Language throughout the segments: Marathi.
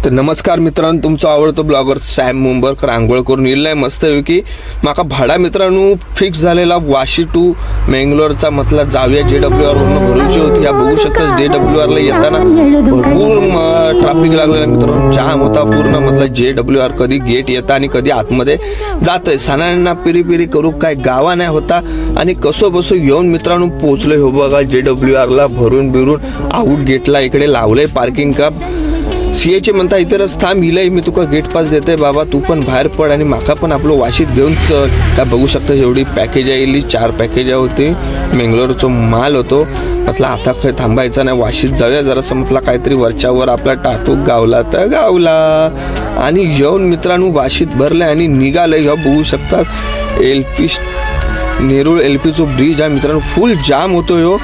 तर नमस्कार मित्रांनो, तुमचा आवडतो ब्लॉगर सॅम मुंबरकर आंघोळ करून येईल मस्तपैकी माका भाडा मित्रांनो फिक्स झालेला वाशी टू मेंगलोरचा म्हटला जाऊया JWR वरून भरूची होती. या बघू शकता JWR ला येताना भरपूर ट्रॅफिक लागलेला मित्रांनो, जाम होता पूर्ण. म्हटलं JWR कधी गेट येता आणि कधी आतमध्ये जातंय. सणांना पिरी पिरी करू काय गावा नाही होता आणि कसो बसो येऊन मित्रांनो पोहोचलोय. हो बघा JWR ला भरून बिरून आउट गेटला इकडे लावलंय पार्किंग का. सीएचे म्हणता इतरच थांब इलय, मी तुका गेट पास देते बाबा, तू पण बाहेर पड आणि माका पण आपलं वाशीत घेऊन चल. त्या बघू शकता एवढी पॅकेज आली, 4 पॅकेज होती. मेंगलोरचा माल होतो. म्हटलं आता खै थांबायचं नाही, वाशीत जाऊया जरासं. म्हटलं काहीतरी वरच्यावर आपला टाकू गावला तर गावला आणि येऊन मित्रांनो वाशीत भरले आणि निघाले. ह्या बघू शकतात एलपी नेरूळ एलपीचो ब्रिज आहे मित्रांनो, फुल जाम होतो ह्यो.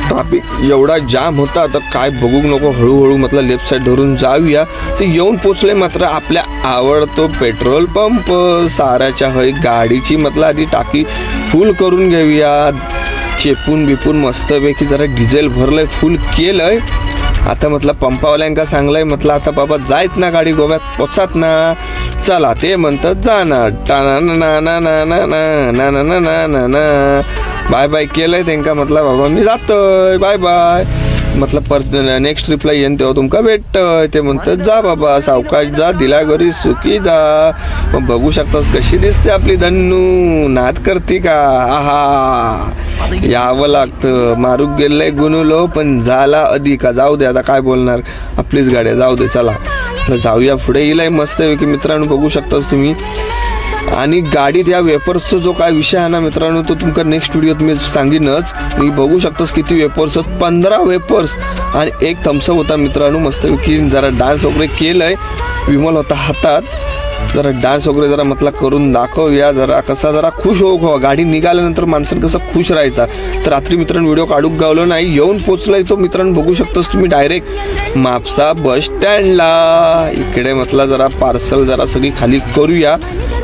ट्रॅफिक एवढा जाम होता तर काय बघू नको, हळूहळू म्हटलं लेफ्ट साईड धरून जाऊया. ते येऊन पोचले मात्र आपल्या आवडतो पेट्रोल पंप साराच्या होय गाडीची. म्हटलं आधी टाकी फुल करून घेऊया, चेपून बिपून मस्तपैकी जरा डिझेल भरलंय, फुल केलंय. आता म्हटलं पंपावाल्यांका सांगलंय, म्हटलं आता बाबा जायत ना गाडी गोव्यात पोचात ना, चला. ते म्हणतात जाणार टाना ना ना ना ना ना ना ना ना ना ना ना बाय बाय केलंय त्यांना. म्हटलं बाबा मी जातोय बाय बाय. म्हटलं नेक्स्ट ट्रिपला येईन तेव्हा तुमका भेटतंय. ते म्हणतात जा बाबा सावकाश जा, दिला घरी सुखी जा. मग बघू शकतास कशी दिसते आपली धन्नू, नाद करते का. आहा यावं लागतं, मारूक गेलंय गुणुलो पण झाला अधिका. जाऊ दे आता काय बोलणार, आपलीच गाड्या जाऊ दे. चला जाऊया पुढे. येईल मस्तपैकी मित्रांनो बघू शकतास तुम्ही. आणि गाडीत या वेपर्सचा जो काय विषय आहे ना मित्रांनो, तो तुमका नेक्स्ट व्हिडिओत मी सांगीनच. मी बघू शकतोस किती वेपर्स आहेत, 15 वेपर्स आणि एक थम्सअप होता मित्रांनो. मस्तपैकी जरा डान्स वगैरे केलंय, विमल होता हातात. जरा डान्स वगैरे जरा म्हटलं करून दाखवूया, जरा कसा जरा खुश हो. गाडी निघाल्यानंतर माणसानं कसं खुश राहायचा. तर रात्री मित्रांनो व्हिडिओ काढूक गावलो नाही, येऊन पोचलाय तो मित्रांनो बघू शकतोस तुम्ही डायरेक्ट म्हापसा बस स्टँडला. इकडे म्हटलं जरा पार्सल जरा सगळी खाली करूया.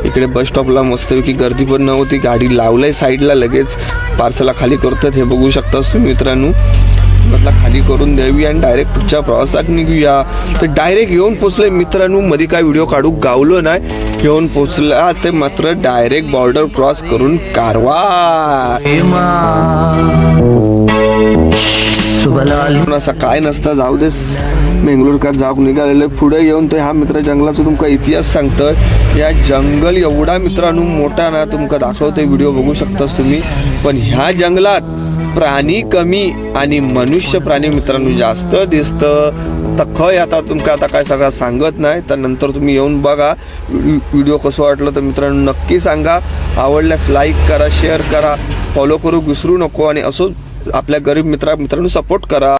इकडे बस स्टॉपला मस्तपैकी गर्दी पण नव्हती, गाडी लावलंय साईडला, लगेच पार्सलला खाली करतात. हे बघू शकतास तुम्ही मित्रांनो. म्हटलं खाली करून द्यावी आणि डायरेक्ट पुढच्या प्रवासात निघूया. तर डायरेक्ट येऊन पोचलोय मित्रांनो, मध्ये काय व्हिडिओ काढू गावलो नाही. येऊन पोचला ते मात्र डायरेक्ट बॉर्डर क्रॉस करून कारवार. असं काय नसतं, जाऊ देस. मेंगलोर का जाऊ निघालेलं पुढे येऊन तर ह्या मित्र जंगलाचा तुमका इतिहास सांगतोय. या जंगल एवढा मित्रांनो मोठा ना, तुमका दाखवते व्हिडिओ बघू शकतास तुम्ही. पण ह्या जंगलात प्राणी कमी आणि मनुष्य प्राणी मित्रांनो जास्त दिसतं. तर खय आता तुमका आता काय सगळं सांगत नाही, तर नंतर तुम्ही येऊन बघा. व्हिडिओ कसं वाटलं तर मित्रांनो नक्की सांगा. आवडल्यास लाईक करा, शेअर करा, फॉलो करू विसरू नको आणि असं आपल्या गरीब मित्रांनो सपोर्ट करा.